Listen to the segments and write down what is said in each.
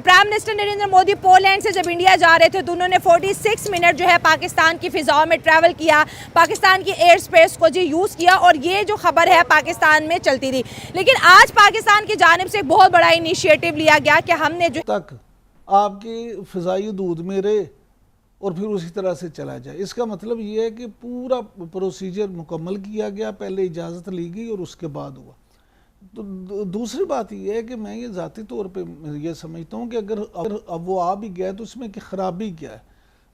Prime minister Narendra Modi Poland से जब India जा रहे थे तो उन्होंने 46 मिनट जो है पाकिस्तान की फिजाओं में ट्रैवल किया, पाकिस्तान की एयर स्पेस को जी यूज़ किया और ये जो खबर है पाकिस्तान में चलती रही। लेकिन आज पाकिस्तान की जानिब से एक बहुत बड़ा इनिशिएटिव लिया गया कि हमने जो तक आपकी फ़िज़ाई दूध में रहे और फिर उसी तरह से चला जाए। इसका मतलब ये है कि पूरा प्रोसीजर मुकम्मल किया गया, पहले इजाज़त ली गई और उसके बाद हुआ। तो दूसरी बात यह है कि मैं ये ज़ाती तौर पे ये समझता हूँ कि अगर अब वो आ भी गया तो इसमें की ख़राबी क्या है।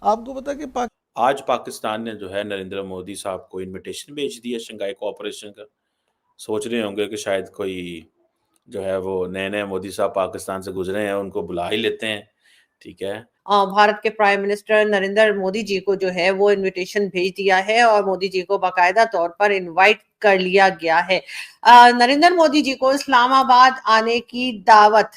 आपको पता है कि आज पाकिस्तान ने जो है नरेंद्र मोदी साहब को इनविटेशन भेज दिया शंघाई कोऑपरेशन का। सोच रहे होंगे कि शायद कोई जो है वो नए-नए मोदी साहब पाकिस्तान से गुजरे हैं, उनको बुला ही लेते हैं, ठीक है। भारत के प्राइम मिनिस्टर नरेंद्र मोदी जी को जो है वो इनविटेशन भेज दिया है और मोदी जी को बाकायदा तौर पर इनवाइट कर लिया गया है। नरेंद्र मोदी जी को इस्लामाबाद आने की दावत,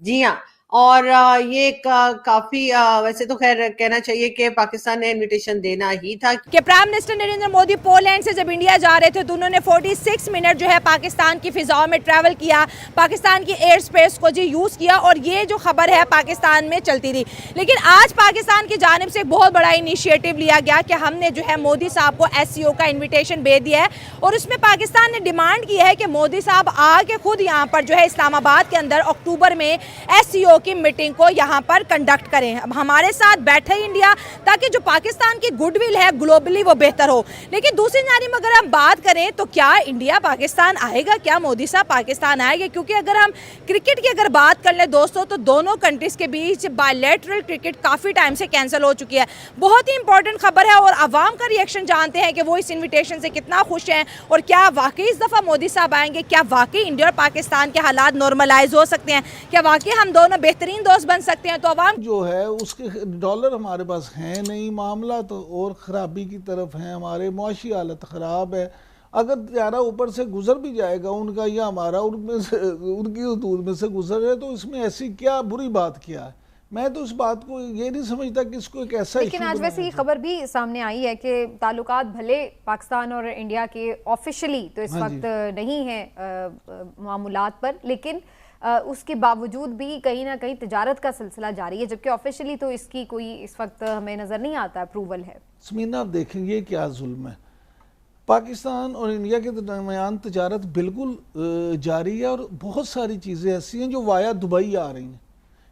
जी हाँ। और ये काफी वैसे तो खैर कहना चाहिए कि पाकिस्तान ने इनविटेशन देना ही था कि prime minister Narendra Modi Poland से जब इंडिया जा रहे थे तो उन्होंने 46 मिनट जो है पाकिस्तान की फिजाओं में ट्रैवल किया, पाकिस्तान की एयर स्पेस को जी यूज़ किया और ये जो खबर है पाकिस्तान में चलती रही। लेकिन आज पाकिस्तान की जानिब से एक बहुत बड़ा इनिशिएटिव लिया गया कि हमने जो है मोदी साहब को SCO का इन्विटेशन भेज दिया है और उसमें पाकिस्तान ने डिमांड की है कि मोदी साहब आके खुद यहाँ पर जो है इस्लामाबाद के अंदर अक्टूबर में SCO की मीटिंग को यहाँ पर कंडक्ट करें, हमारे साथ बैठे इंडिया, ताकि जो पाकिस्तान की गुडविल है ग्लोबली वो बेहतर हो। लेकिन दूसरी जानिब अगर हम बात करें तो क्या इंडिया पाकिस्तान आएगा, क्या मोदी साहब पाकिस्तान आएंगे? क्योंकि अगर हम क्रिकेट की अगर बात कर लें दोस्तों तो दोनों कंट्रीज के बीच बायलैटरल क्रिकेट काफ़ी टाइम से कैंसिल हो चुकी है। बहुत ही इंपॉर्टेंट खबर है और आवाम का रिएक्शन जानते हैं कि वो इस इन्विटेशन से कितना खुश हैं और क्या वाकई इस दफ़ा मोदी साहब आएंगे, क्या वाकई इंडिया और पाकिस्तान के हालात नॉर्मलाइज हो सकते हैं, क्या वाकई हम दोनों बेहतरीन दोस्त बन सकते हैं। तो आवाम जो है उसके डॉलर हमारे पास है नहीं, मामला तो और ख़राबी की तरफ है, हमारे मुआशी हालत ख़राब है। अगर त्यारा ऊपर से गुजर भी जाएगा उनका या हमारा उनमें से उनकी हदूद में से गुजर है तो इसमें ऐसी क्या बुरी बात क्या है। मैं तो इस बात को ये नहीं समझता कि इसको एक ऐसा लेकिन आज वैसे ये खबर भी सामने आई है कि ताल्लुकात भले पाकिस्तान और इंडिया के ऑफिशियली तो इस वक्त नहीं है मामूलात पर, लेकिन उसके बावजूद भी कहीं ना कहीं तिजारत का सिलसिला जारी है, जबकि ऑफिशियली तो इसकी कोई इस वक्त हमें नज़र नहीं आता अप्रूवल है। समीना आप देखेंगे क्या जुल्म है। पाकिस्तान और इंडिया के दरमियान तिजारत बिल्कुल जारी है और बहुत सारी चीज़ें ऐसी हैं जो वाया दुबई आ रही हैं।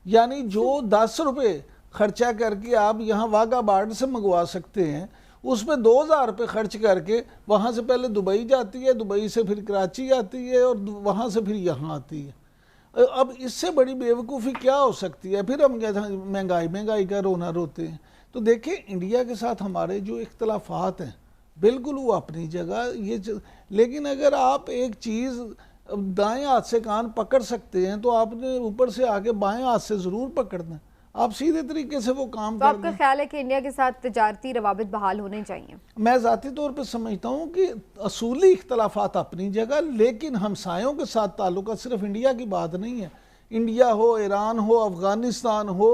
यानी जो 10 रुपये खर्चा करके आप यहाँ वाघा बॉर्डर से मंगवा सकते हैं, उसमें 2000 रुपये खर्च करके वहाँ से पहले दुबई जाती है, दुबई से फिर कराची आती है और वहाँ से फिर यहाँ आती है। अब इससे बड़ी बेवकूफ़ी क्या हो सकती है। फिर हम कहते हैं महंगाई का रोना रोते हैं। तो देखिए इंडिया के साथ हमारे जो इख्तलाफात हैं बिल्कुल वो अपनी जगह लेकिन अगर आप एक चीज़ दाएं हाथ से कान पकड़ सकते हैं तो आपने ऊपर से आके बाएं हाथ से ज़रूर पकड़ना है। आप सीधे तरीके से वो काम तो आपका ख्याल है कि इंडिया के साथ तिजारती रवाबित बहाल होने चाहिए? मैं ज़ाती तौर पर समझता हूँ कि असूली इख्तलाफात अपनी जगह, लेकिन हमसायों के साथ ताल्लुक सिर्फ इंडिया की बात नहीं है। इंडिया हो, ईरान हो, अफ़गानिस्तान हो,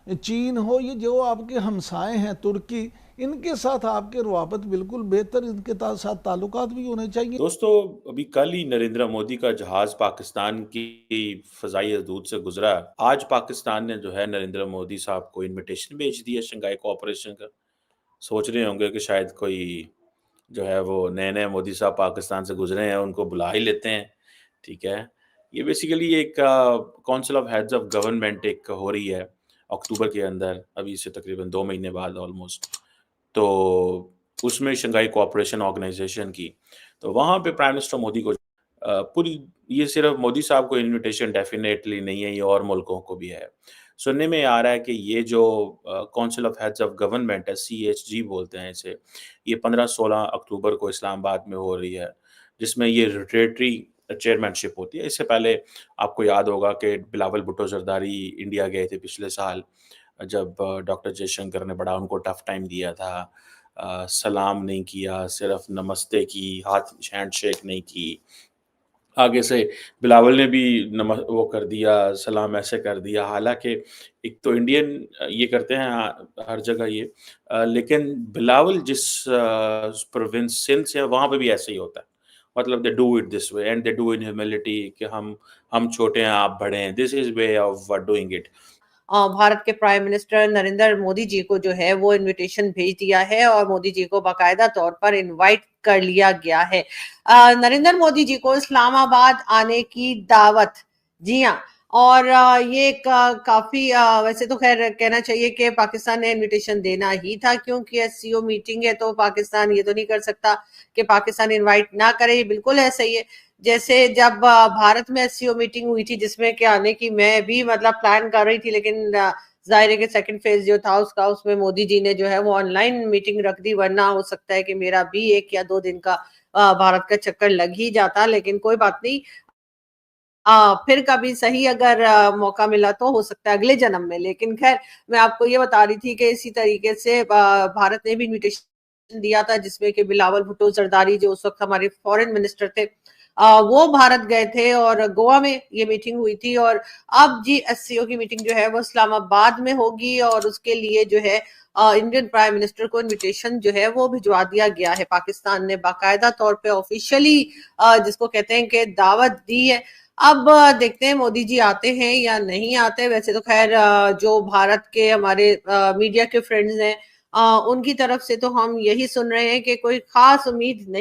चीन हो, ये जो आपके हमसाए हैं, तुर्की, इनके साथ आपके रवाबत बिल्कुल बेहतर, इनके साथ ताल्लुकात भी होने चाहिए। दोस्तों अभी कल ही नरेंद्र मोदी का जहाज पाकिस्तान की फ़ज़ाई हदूद से गुजरा। आज पाकिस्तान ने जो है नरेंद्र मोदी साहब को इनविटेशन भेज दिया शंघाई कोऑपरेशन का। सोच रहे होंगे कि शायद कोई जो है वो नए-नए मोदी साहब पाकिस्तान से गुजरे हैं, उनको बुला ही लेते हैं, ठीक है। ये बेसिकली एक council of heads of government एक हो रही है अक्टूबर के अंदर, अभी से तकरीबन 2 महीने बाद ऑलमोस्ट। तो उसमें शंघाई कोऑपरेशन ऑर्गेनाइजेशन की, तो वहाँ पे प्राइम मिनिस्टर मोदी को पूरी, ये सिर्फ मोदी साहब को इनविटेशन डेफिनेटली नहीं है, ये और मुल्कों को भी है। सुनने में आ रहा है कि ये जो council of heads of government है, CHG बोलते हैं इसे, ये 15-16 अक्टूबर को इस्लामाबाद में हो रही है, जिसमें ये रोटेटरी चेयरमैनशिप होती है। इससे पहले आपको याद होगा कि बिलावल भुट्टो जरदारी इंडिया गए थे पिछले साल, जब डॉक्टर जयशंकर ने बड़ा उनको टफ टाइम दिया था। सलाम नहीं किया, सिर्फ नमस्ते की, हाथ हैंडशेक नहीं की। आगे से बिलावल ने भी वो कर दिया, सलाम ऐसे कर दिया। हालाँकि एक तो इंडियन ये करते हैं हर जगह ये, लेकिन बिलावल जिस प्रोविंस सिंध से है वहाँ पे भी ऐसे ही होता है। मतलब they do it this way and they do in humility कि हम छोटे हैं, आप बड़े हैं। This is way of doing it. Bharat के प्राइम मिनिस्टर नरेंद्र मोदी जी को जो है वो इनविटेशन भेज दिया है और मोदी जी को बाकायदा तौर पर इनवाइट कर लिया गया है। नरेंद्र मोदी जी को इस्लामाबाद आने की दावत, जी हाँ। और ये काफी वैसे तो खैर कहना चाहिए कि पाकिस्तान ने इनविटेशन देना ही था, क्योंकि एससीओ मीटिंग है तो पाकिस्तान ये तो नहीं कर सकता कि पाकिस्तान इनवाइट ना करे। ये बिल्कुल ऐसा ही है जैसे जब भारत में एससीओ मीटिंग हुई थी, जिसमें कि आने की मैं भी मतलब प्लान कर रही थी, लेकिन जाहिर है कि सेकंड फेज जो था उसमें मोदी जी ने जो है वो ऑनलाइन मीटिंग रख दी, वरना हो सकता है कि मेरा भी 1 या 2 दिन का भारत का चक्कर लग ही जाता। लेकिन कोई बात नहीं, फिर कभी सही अगर मौका मिला तो हो सकता है अगले जन्म में। लेकिन खैर मैं आपको ये बता रही थी कि इसी तरीके से भारत ने भी इनविटेशन दिया था, जिसमें कि बिलावल भुट्टो जरदारी जो उस वक्त हमारे फॉरेन मिनिस्टर थे, वो भारत गए थे और गोवा में ये मीटिंग हुई थी। और अब जी एससीओ की मीटिंग जो है वो इस्लामाबाद में होगी और उसके लिए जो है इंडियन प्राइम मिनिस्टर को इनविटेशन जो है वो भिजवा दिया गया है। पाकिस्तान ने बाकायदा तौर पे ऑफिशियली जिसको कहते हैं कि दावत दी है। अब देखते हैं मोदी जी आते हैं या नहीं आते। वैसे तो खैर जो भारत के हमारे मीडिया के फ्रेंड्स हैं, उनकी तरफ से तो हम यही सुन रहे हैं कि कोई खास उम्मीद नहीं